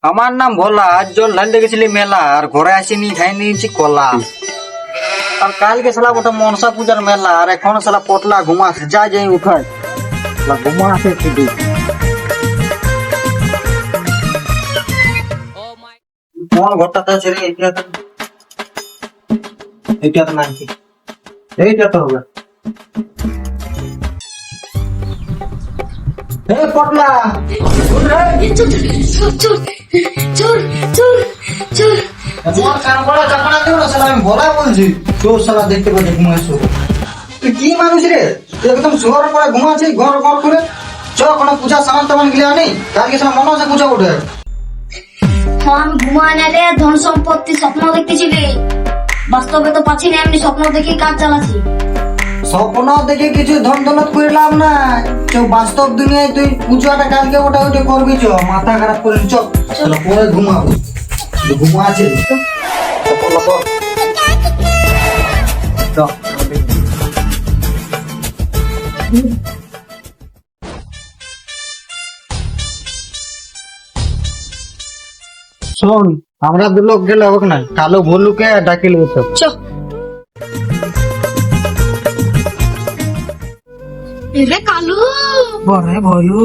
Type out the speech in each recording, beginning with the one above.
আমার নাম ভোলা। আজ জল ঢালতে গেছিলি মেলা, আর ঘরে আসিনি, খাই নিয়েছি কলা। আর কালকে সালা ওটা মনসা পূজার মেলা, আর এখন সালা পটলা ঘুমাচ্ছে, যা যাই উঠায় ঘুমাচ্ছে শুধু। কোন ঘরটাতে আছে রে? এইটা তো নাই, এইটা তো হবে। হে পটলা, উঠ রে। তোমার কান পড়া চাপানা দিও না শালা, আমি ভোলা বলছি। চোর শালা দেখতে পাচ্ছি ঘুমাইছো। তুই কি মানুষ রে? তুই একদম শহর পরে ঘুমাচ্ছিস ঘর ঘর করে। চ কোনো পূজা সামান টামান গিলে আনি, কালকে শালা মনে হচ্ছে পূজা উঠে। আমি ঘুমায় না রে, ধন সম্পত্তি স্বপ্ন দেখতেছিলি, বাস্তবে তো পাচ্ছি না, এমনি স্বপ্ন দেখে কাজ চালাচ্ছি। স্বপ্ন দেখে কিছু ধন দৌলত করে লাভ নাই। কেউ বাস্তব দুনিয়ায় তুই পূজাটা কালকে ওটা ওইটা করবি। চ মাথা খারাপ করে চ, শালা পরে ঘুমাবো। ঘুমা আছে শোন, আমরা দু লোক গেলে হোক না, কালো ভলুকে ডাকিল চ রে কালু। বরে ভলু,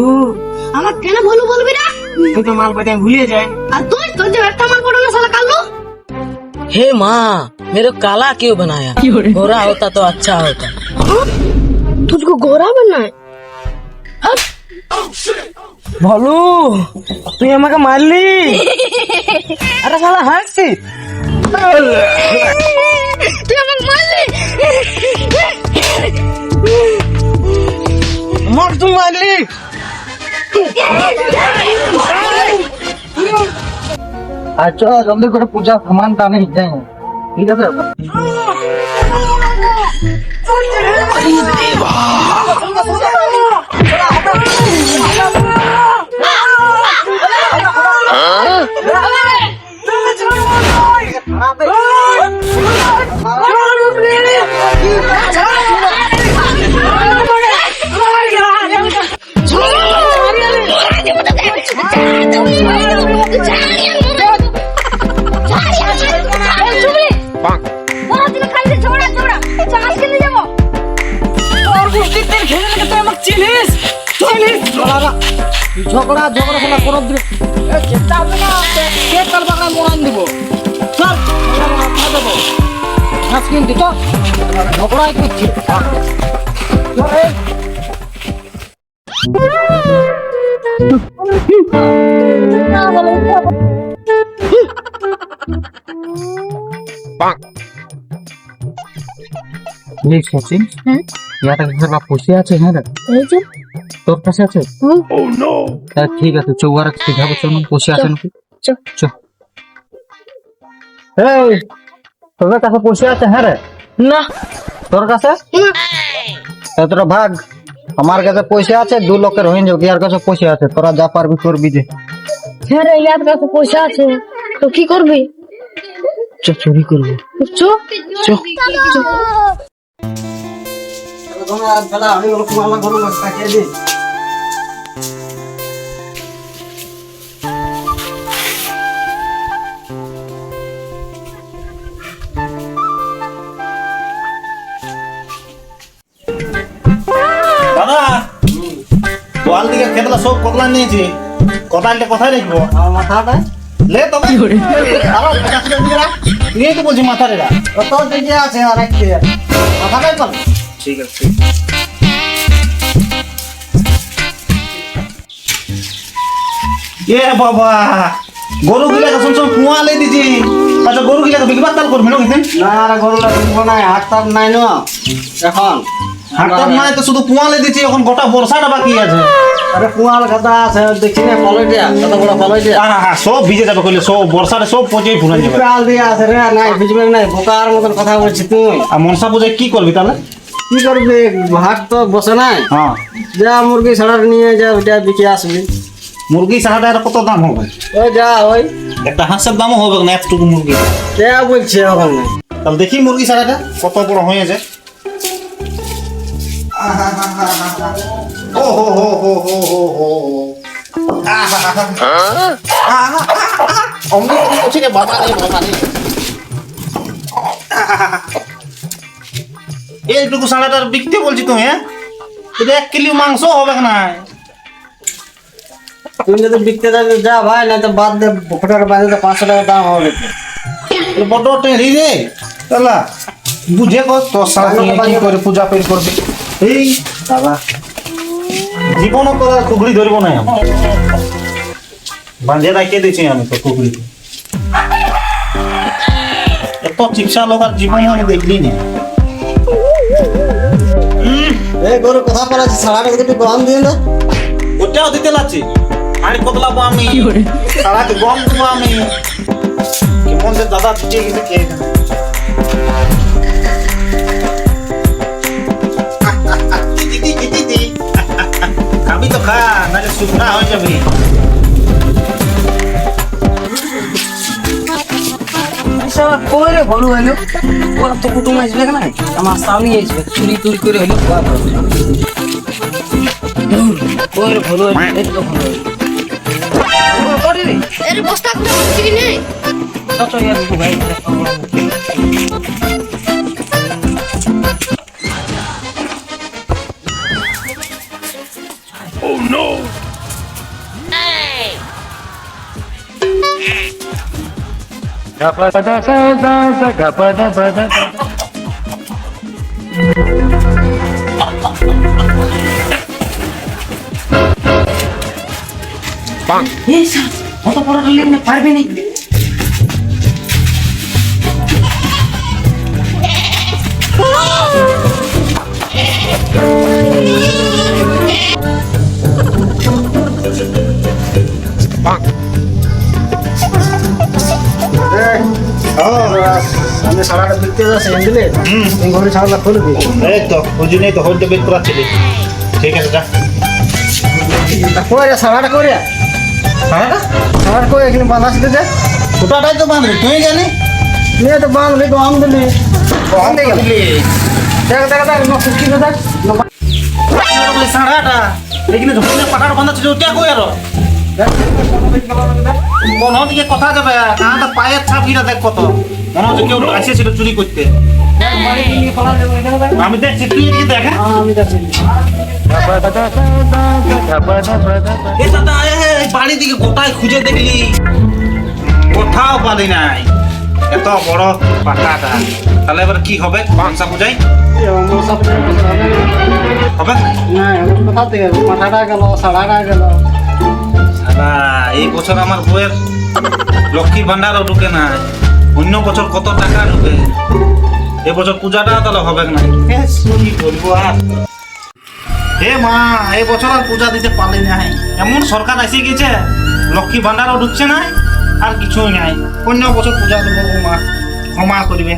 আমার কেন ভুলু বলবি না? তুই তো মাল পাতে ভুলিয়ে যায়। আর তুই তোর যে একটা মাল পড়ো না শালা কালু। हे माँ, मेरे को काला क्यों बनाया? गोरा होता तो अच्छा होता। तुझको गोरा बनना है? भलू, তুই আমাকে মারলি? আরে শালা হাসছি। তুই আমাকে মারলি? মার, তুই মারলি? আচ্ছা জলদি করে পূজা সামান টানে যাই, ঠিক আছে? ঝগড়া ঝগড়া খেলা কোনো দিন কাল বাগড়া মোড়ান দিব। চল দেবো ঘাস কিনতে, তো ঝগড়াই করছি। সচিন, ইয়াটা পুষে আছে? হ্যাঁ রে, তোর কাছে আছে? ঠিক আছে, চৌয়ারা শিখাবো। চল পুষে আছে নাকি? তোর কাছে পুষে আছে? হ্যাঁ রে। না, তোর কাছে? তোরা ভাগ, আমার কাছে পয়সা আছে, 2 লোকের হয়ে যাবে। ইয়ার কাছে পয়সা আছে, তোরা যা পারবি করবি। যে হ্যাঁ রে, ইয়ার কাছে পয়সা আছে, তো কি করবি? চুরি করবো। দাদা, তোয়াল দিকে খেতলা সব কতলা নিয়েছি, কতালটা কোথায় রাখবো? আমার মাথাটা লে তো আরো 50 টাকা দিয়ে রাখ। এই তো বলছি মাথা রে রাখ। কত দিকে আছে? অনেকটি মাথাটাই বল। ঠিক আছে। এ বাবা, গরু গিলাকে শুনছো কুয়া লে দিছি। আচ্ছা গরু গিলাকে বিকবার তাল করবি না কিছেন? না রে, গরুটা কিনবো না, হাট তার নাই না এখন। হাটটার নাই তো শুধু কুয়া লে দিছি, এখন গোটা বর্ষাটা বাকি আছে। আরে কুয়াল কথা আছে, দেখছি না ফলই দিয়া, কত বড় ফলই দিয়া। সব ভিজে যাবে কইলে, সব বর্ষাটা সব পচে ফুলে যাবে। কাল দিয়া আছে রে, নাই ভিজবে নাই। বোকার মতন কথা বলছিস তুই। আর মনসা পূজায় কি করবি তাহলে? কি করবি, হাট তো বসে নাই। হ্যাঁ, যা মুরগি ছাড়া নিয়ে যা, ওইটা বিকে আসবি। মুরগি ছাড়াটা আর কত দাম হবে? ওই যা, ওই একটা হাঁসের দামও হবে না একটুকু মুরগি। কে বলছে ওখানে? তাহলে দেখি মুরগি ছাড়াটা কত বড় হয়ে যায়। ও হো হো হো হো হো হো। অমনি করছি রে বাবা রে বাবা রে এইটুকু সাড়াটার বিকতে বলছি তুমি হ্যাঁ এটা 1 কিলো মাংস হবে না তুমি যদি বিকতে যাবে যা ভাই, না তো বাদ দে, ফটোর বাদে 500 টাকা দাম হবে। বড় টেরি রে তালা বুঝে কর তোর সারা কি করে পূজা পের করবে এই বাবা জীবন তোর কুগড়ি ধরব না আমি বাঁধে রাখিয়ে দিয়েছি আমি তো কুগড়ি এত চিকিৎসা লোক আর জীবনে আমি দেখলি না এই গরু কথা বলাছি, সারাটা একটু গম দিয়ে না। ওটাও দিতে লাগছে আর কতলাবো আমি সারাকে গম দেবো আমি কেমন যে দাদা দিচ্ছে কিছু খেয়ে না। আমি তো খা নাহলে শুকনা হয়ে যাবে কই রে ভালো হইলো ওরা তো কুটুম আসবে না আমার সামনে আসবে চুরি তুরি করে হইলো কই রে ভালো হইলো এই তো ভালো হইলো করে রে এর বস্তা খুলে দিচ্ছি কি নেই? কত ইয়ার ভাই এই স্যার অত বড় লিখতে পারবে না আমি সারাটা বিকতে যাচ্ছি দিলে এই ঘরে সারাটা খুলে দিই। এই তো বুঝি নেই তো হইতে বের করা ছিল ঠিক আছে যা কই রে সারাটা কই রে? সারাটা সারাটা কই এখানে বাঁধা ছিল যে? ওটাটাই তো বাঁধলি তুই জানি নিয়ে তো বাঁধলি, গম দিলি। কম দিয়ে গেল। দিলি দেখ দেখ দেখ, কি দেখ। সারাটা এখানে ধরে পাটার বাঁধা ছিল ওটা কই আর কোন দিকে কথা যাবে কাঁটা পায়ের ছাপ গিরা দেখ কত মনে হচ্ছে কেউ আসেছিল চুরি করতে আমি দেখছি তুই এদিকে দেখ হ্যাঁ? আমি যাচ্ছি। এই দাদা এই বাড়ি দিকে গোটায় খুঁজে দেখলি কোথাও পালি নাই এত বড় পাকাটা তাহলে এবার কি হবে মনসা পূজাই হবে না, এমন কথা থেকে মাথাটা গেল, সারাটা গেল। সালা এই বছর আমার বইয়ের লক্ষ্মীর ভান্ডারও ঢুকে না অন্য বছর কত টাকা ঢুকে এবছর পূজাটা তাহলে হবে না কি বলবো আর হে মা এই বছর আর পূজা দিতে পারলি নাই এমন সরকার এসে গেছে লক্ষ্মী ভান্ডারও ঢুকছে না আর কিছুই নাই অন্য বছর পূজা দেবো মা ক্ষমা করবে